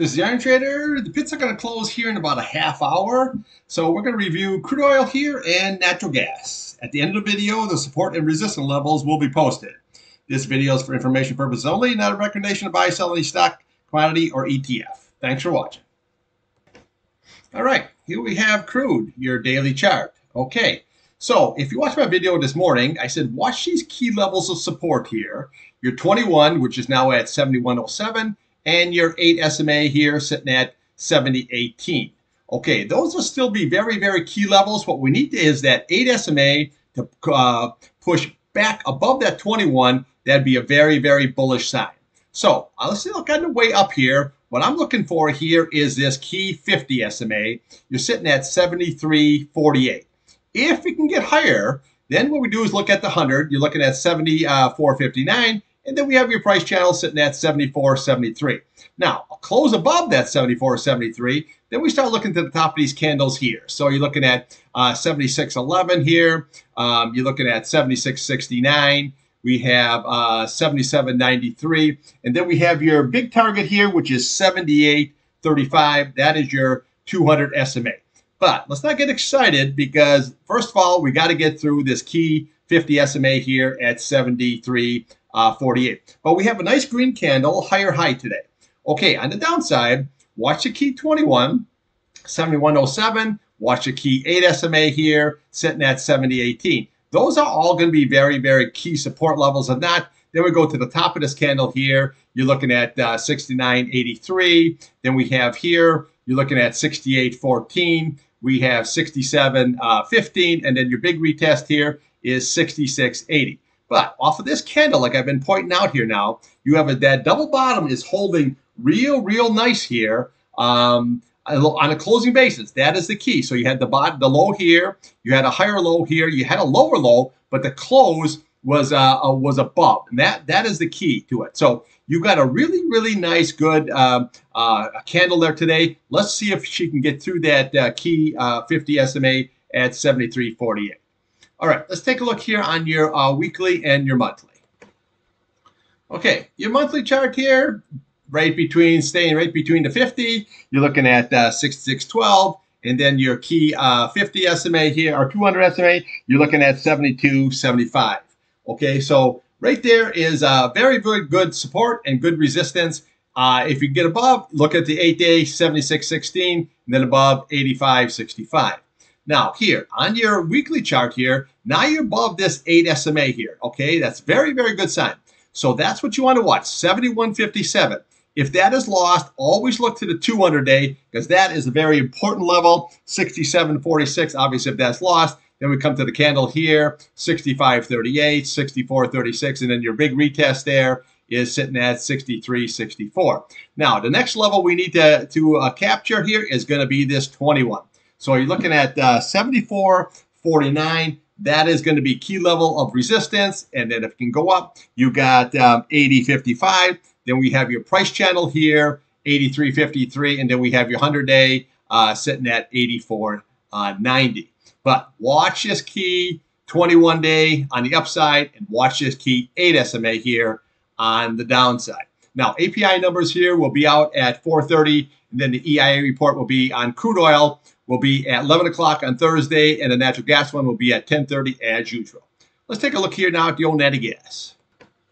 This is the Iron Trader. The pits are going to close here in about a half hour. So we're going to review crude oil here and natural gas. At the end of the video, the support and resistance levels will be posted. This video is for information purposes only, not a recommendation to buy, sell any stock, commodity, or ETF. Thanks for watching. All right, here we have crude, your daily chart. Okay, so if you watched my video this morning, I said watch these key levels of support here. Your 21, which is now at 71.07. And your 8 SMA here sitting at 70.18. Okay, those will still be very, very key levels. What we need is that 8 SMA to push back above that 21. That'd be a very, very bullish sign. So let's look on the way up here. What I'm looking for here is this key 50 SMA. You're sitting at 73.48. If we can get higher, then what we do is look at the 100. You're looking at 74.59. And then we have your price channel sitting at 74.73. Now, I'll close above that 74.73. Then we start looking to the top of these candles here. So you're looking at 76.11 here. You're looking at 76.69. We have 77.93. And then we have your big target here, which is 78.35. That is your 200 SMA. But let's not get excited because, first of all, we got to get through this key 50 SMA here at 73.48. But we have a nice green candle, higher high today. Okay, on the downside, watch the key 21, 71.07. Watch the key 8 SMA here, sitting at 70.18. Those are all going to be very, very key support levels of that. Then we go to the top of this candle here. You're looking at 69.83. Then we have here, you're looking at 68.14. We have 67.15. And then your big retest here is 66.80. But off of this candle, like I've been pointing out here now, you have that double bottom is holding real nice here on a closing basis. That is the key. So you had the low here, you had a higher low here, you had a lower low, but the close was above. And that is the key to it. So you got a really nice, good candle there today. Let's see if she can get through that key 50 SMA at 73.48. All right, let's take a look here on your weekly and your monthly. Okay, your monthly chart here, staying right between the 50. You're looking at 66.12, and then your key 50 SMA here, or 200 SMA, you're looking at 72.75. Okay, so right there is very good support and good resistance. If you get above, look at the 8-day 76.16, and then above 85.65. Now here on your weekly chart here, now you're above this 8 SMA here. Okay, that's very good sign. So that's what you want to watch, 71.57. If that is lost, always look to the 200-day because that is a very important level, 67.46. Obviously, if that's lost, then we come to the candle here, 65.38, 64.36, and then your big retest there is sitting at 63.64. Now, the next level we need to capture here is going to be this 21. So you're looking at 74.49. That is going to be key level of resistance. And then if it can go up, you got 80.55. Then we have your price channel here, 83.53. And then we have your 100-day sitting at 84.90. But watch this key 21-day on the upside and watch this key 8 SMA here on the downside. Now, API numbers here will be out at 4:30. And then the EIA report will be on crude oil. Will be at 11 o'clock on Thursday, and the natural gas one will be at 10:30 as usual. Let's take a look here now at the old Nat Gas.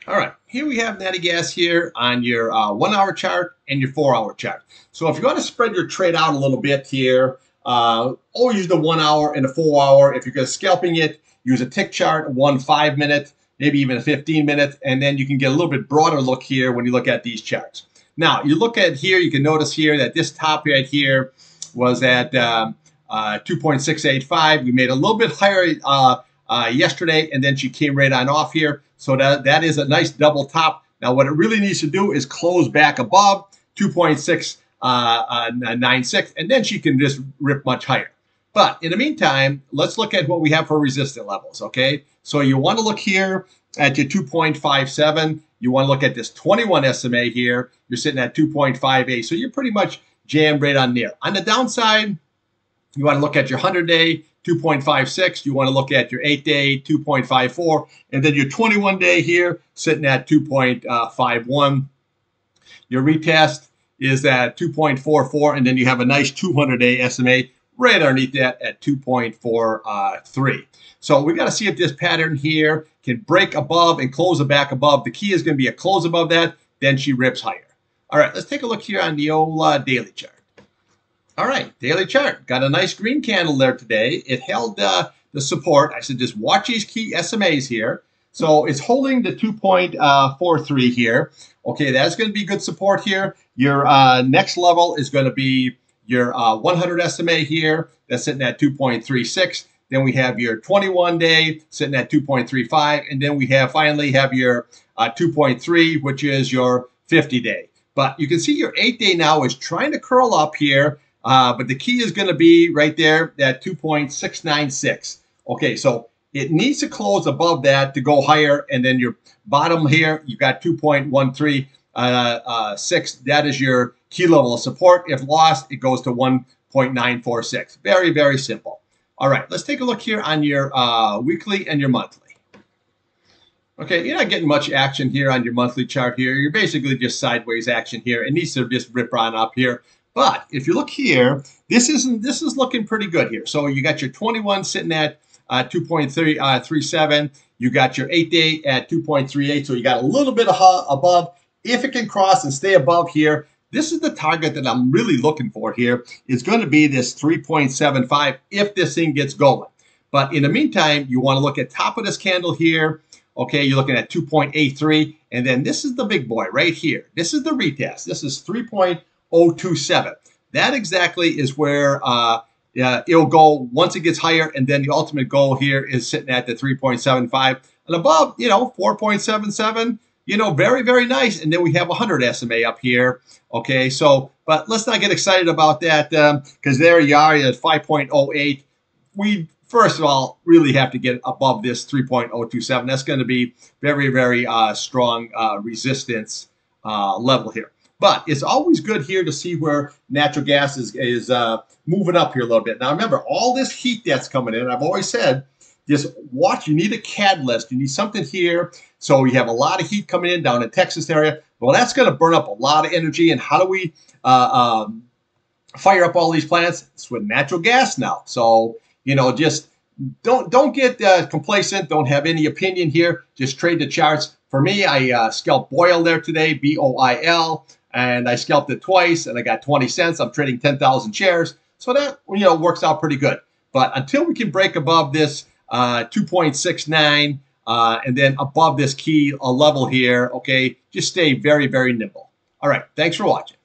All right, here we have Nat Gas here on your 1-hour chart and your 4-hour chart. So if you want to spread your trade out a little bit here, always use the 1 hour and the 4 hour. If you're going to scalping it, use a tick chart, 1 5-minute, maybe even a 15-minute, and then you can get a little bit broader look here when you look at these charts. Now, you look at here, you can notice here that this top right here was at 2.685. We made a little bit higher yesterday, and then she came right on off here. So that is a nice double top. Now, what it really needs to do is close back above 2.696, and then she can just rip much higher. But in the meantime, let's look at what we have for resistance levels, okay? So you want to look here at your 2.57. You want to look at this 21 SMA here. You're sitting at 2.58. So you're pretty much jammed right on there. On the downside, you want to look at your 100-day, 2.56. You want to look at your 8-day, 2.54. And then your 21-day here, sitting at 2.51. Your retest is at 2.44, and then you have a nice 200-day SMA right underneath that at 2.43. So we got to see if this pattern here can break above and close it back above. The key is going to be a close above that, then she rips higher. All right, let's take a look here on the old daily chart. All right, daily chart. Got a nice green candle there today. It held the support. I said just watch these key SMAs here. So it's holding the 2.43 here. Okay, that's going to be good support here. Your next level is going to be your 100 SMA here. That's sitting at 2.36. Then we have your 21-day sitting at 2.35. And then we finally have your 2.3, which is your 50-day. But you can see your 8-day now is trying to curl up here. But the key is going to be right there at 2.696. Okay, so it needs to close above that to go higher. And then your bottom here, you got 2.136. That is your key level of support. If lost, it goes to 1.946. Very, very simple. All right, let's take a look here on your weekly and your monthly. Okay, you're not getting much action here on your monthly chart here. You're basically just sideways action here. It needs to just rip on up here. But if you look here, this is looking pretty good here. So you got your 21 sitting at 2.37. You got your 8-day at 2.38. So you got a little bit above. If it can cross and stay above here, this is the target that I'm really looking for here. It's going to be this 3.75 if this thing gets going. But in the meantime, you want to look at top of this candle here. Okay, you're looking at 2.83. And then this is the big boy right here. This is the retest. This is 3.027. That exactly is where it'll go once it gets higher. And then the ultimate goal here is sitting at the 3.75 and above, 4.77. Very, very nice. And then we have 100 SMA up here. Okay, so, but let's not get excited about that because there you are at 5.08. We, first of all, really have to get above this 3.027. That's going to be very, very strong resistance level here. But it's always good here to see where natural gas is moving up here a little bit. Now, remember, all this heat that's coming in, I've always said, just watch. You need a catalyst. You need something here. So you have a lot of heat coming in down in Texas area. Well, that's going to burn up a lot of energy. And how do we fire up all these plants? It's with natural gas now. So, just don't get complacent. Don't have any opinion here. Just trade the charts. For me, I scalped Boil there today, BOIL, and I scalped it twice, and I got 20 cents. I'm trading 10,000 shares. So that, works out pretty good. But until we can break above this 2.69 and then above this key level here, okay, just stay very, very nimble. All right, thanks for watching.